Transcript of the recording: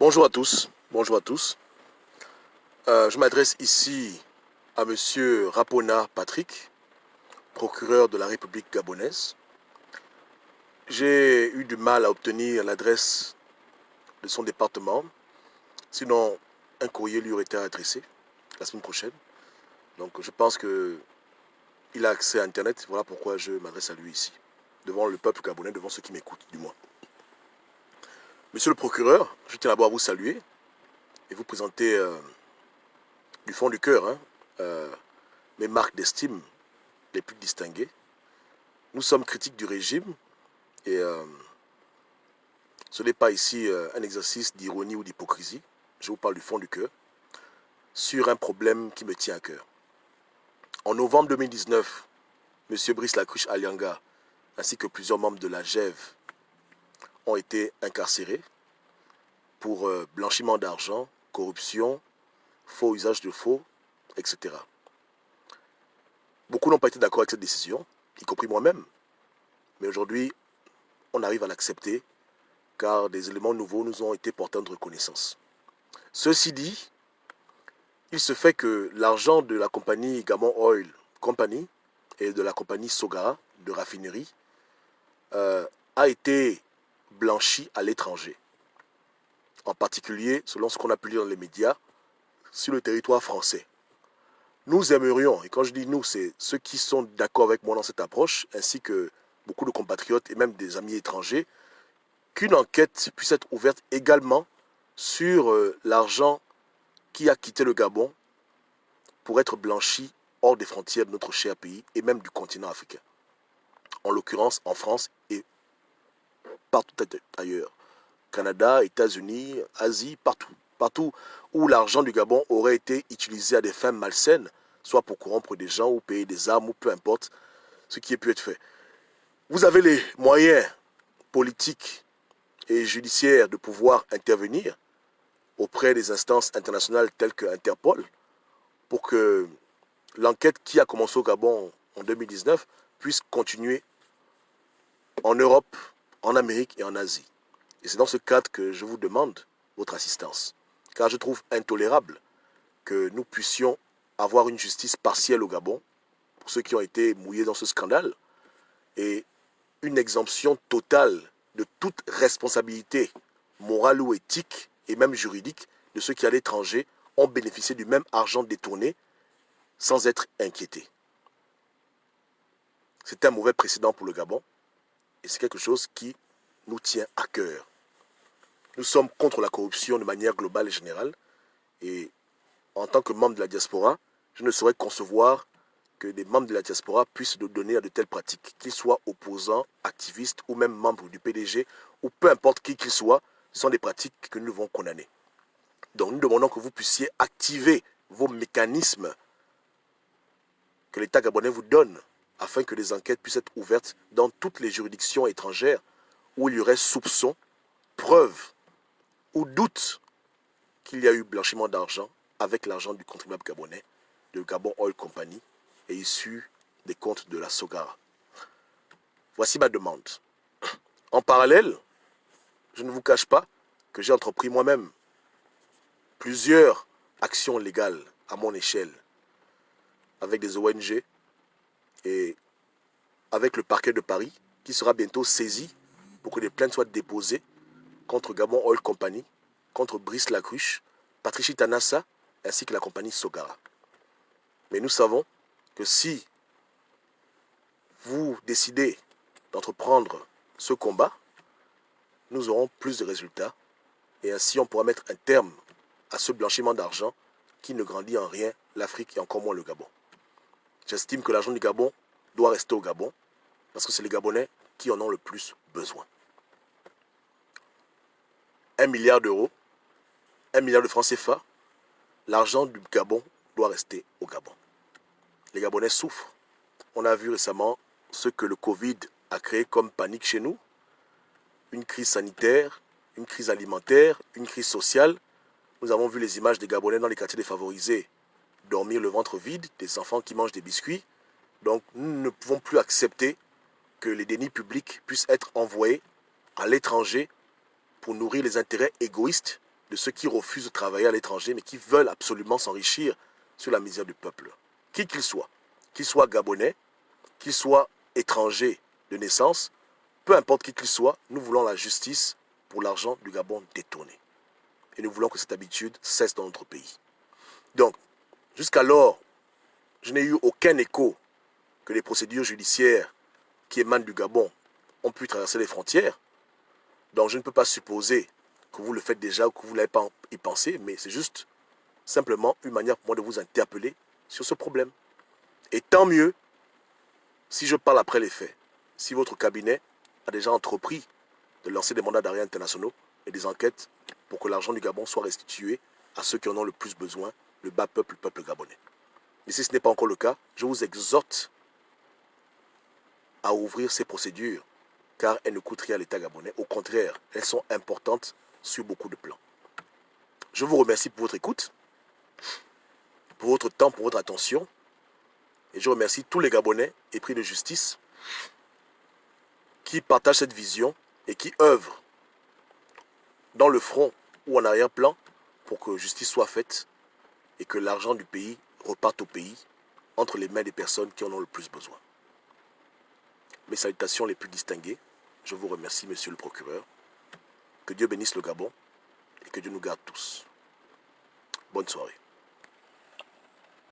Bonjour à tous. Bonjour à tous. Je m'adresse ici à Monsieur Rapona Patrick, procureur de la République gabonaise. J'ai eu du mal à obtenir l'adresse de son département. Sinon, un courrier lui aurait été adressé la semaine prochaine. Donc, je pense qu'il a accès à Internet. Voilà pourquoi je m'adresse à lui ici, devant le peuple gabonais, devant ceux qui m'écoutent, du moins. Monsieur le procureur, je tiens d'abord à vous saluer et vous présenter du fond du cœur mes marques d'estime les plus distinguées. Nous sommes critiques du régime et ce n'est pas ici un exercice d'ironie ou d'hypocrisie. Je vous parle du fond du cœur sur un problème qui me tient à cœur. En novembre 2019, M. Brice Lacruche Alianga ainsi que plusieurs membres de la GEV ont été incarcérés pour blanchiment d'argent, corruption, faux usage de faux, etc. Beaucoup n'ont pas été d'accord avec cette décision, y compris moi-même. Mais aujourd'hui, on arrive à l'accepter car des éléments nouveaux nous ont été porteurs de reconnaissance. Ceci dit, il se fait que l'argent de la compagnie Gabon Oil Company et de la compagnie Sogara de raffinerie a été blanchi à l'étranger. En particulier, selon ce qu'on a pu lire dans les médias, sur le territoire français. Nous aimerions, et quand je dis nous, c'est ceux qui sont d'accord avec moi dans cette approche, ainsi que beaucoup de compatriotes et même des amis étrangers, qu'une enquête puisse être ouverte également sur l'argent qui a quitté le Gabon pour être blanchi hors des frontières de notre cher pays et même du continent africain. En l'occurrence en France et partout ailleurs. Canada, États-Unis, Asie, partout. Partout où l'argent du Gabon aurait été utilisé à des fins malsaines, soit pour corrompre des gens ou payer des armes ou peu importe ce qui ait pu être fait. Vous avez les moyens politiques et judiciaires de pouvoir intervenir auprès des instances internationales telles que Interpol pour que l'enquête qui a commencé au Gabon en 2019 puisse continuer en Europe, en Amérique et en Asie. Et c'est dans ce cadre que je vous demande votre assistance. Car je trouve intolérable que nous puissions avoir une justice partielle au Gabon, pour ceux qui ont été mouillés dans ce scandale, et une exemption totale de toute responsabilité morale ou éthique, et même juridique, de ceux qui à l'étranger ont bénéficié du même argent détourné sans être inquiétés. C'est un mauvais précédent pour le Gabon, et c'est quelque chose qui nous tient à cœur. Nous sommes contre la corruption de manière globale et générale, et en tant que membre de la diaspora, je ne saurais concevoir que des membres de la diaspora puissent nous donner à de telles pratiques, qu'ils soient opposants, activistes ou même membres du PDG, ou peu importe qui qu'ils soient, ce sont des pratiques que nous devons condamner. Donc nous demandons que vous puissiez activer vos mécanismes que l'État gabonais vous donne afin que des enquêtes puissent être ouvertes dans toutes les juridictions étrangères où il y aurait soupçon, preuve ou doute qu'il y a eu blanchiment d'argent avec l'argent du contribuable gabonais, de Gabon Oil Company, et issu des comptes de la Sogara. Voici ma demande. En parallèle, je ne vous cache pas que j'ai entrepris moi-même plusieurs actions légales à mon échelle, avec des ONG et avec le parquet de Paris, qui sera bientôt saisi pour que des plaintes soient déposées contre Gabon Oil Company, contre Brice Lacruche, Patricia Tanassa, ainsi que la compagnie Sogara. Mais nous savons que si vous décidez d'entreprendre ce combat, nous aurons plus de résultats et ainsi on pourra mettre un terme à ce blanchiment d'argent qui ne grandit en rien l'Afrique et encore moins le Gabon. J'estime que l'argent du Gabon doit rester au Gabon parce que c'est les Gabonais qui en ont le plus besoin. 1 milliard d'euros, 1 milliard de francs CFA, l'argent du Gabon doit rester au Gabon. Les Gabonais souffrent. On a vu récemment ce que le Covid a créé comme panique chez nous. Une crise sanitaire, une crise alimentaire, une crise sociale. Nous avons vu les images des Gabonais dans les quartiers défavorisés dormir le ventre vide, des enfants qui mangent des biscuits. Donc nous ne pouvons plus accepter que les deniers publics puissent être envoyés à l'étranger pour nourrir les intérêts égoïstes de ceux qui refusent de travailler à l'étranger, mais qui veulent absolument s'enrichir sur la misère du peuple. Qui qu'il soit gabonais, qu'il soit étranger de naissance, peu importe qui qu'il soit, nous voulons la justice pour l'argent du Gabon détourné. Et nous voulons que cette habitude cesse dans notre pays. Donc, jusqu'alors, je n'ai eu aucun écho que les procédures judiciaires qui émanent du Gabon ont pu traverser les frontières. Donc, je ne peux pas supposer que vous le faites déjà ou que vous n'avez pas y pensé, mais c'est juste simplement une manière pour moi de vous interpeller sur ce problème. Et tant mieux si je parle après les faits. Si votre cabinet a déjà entrepris de lancer des mandats d'arrêt internationaux et des enquêtes pour que l'argent du Gabon soit restitué à ceux qui en ont le plus besoin, le bas peuple, le peuple gabonais. Et si ce n'est pas encore le cas, je vous exhorte à ouvrir ces procédures, car elles ne coûtent rien à l'État gabonais. Au contraire, elles sont importantes sur beaucoup de plans. Je vous remercie pour votre écoute, pour votre temps, pour votre attention. Et je remercie tous les Gabonais épris de justice qui partagent cette vision et qui œuvrent dans le front ou en arrière-plan pour que justice soit faite et que l'argent du pays reparte au pays entre les mains des personnes qui en ont le plus besoin. Mes salutations les plus distinguées. Je vous remercie, monsieur le procureur. Que Dieu bénisse le Gabon et que Dieu nous garde tous. Bonne soirée.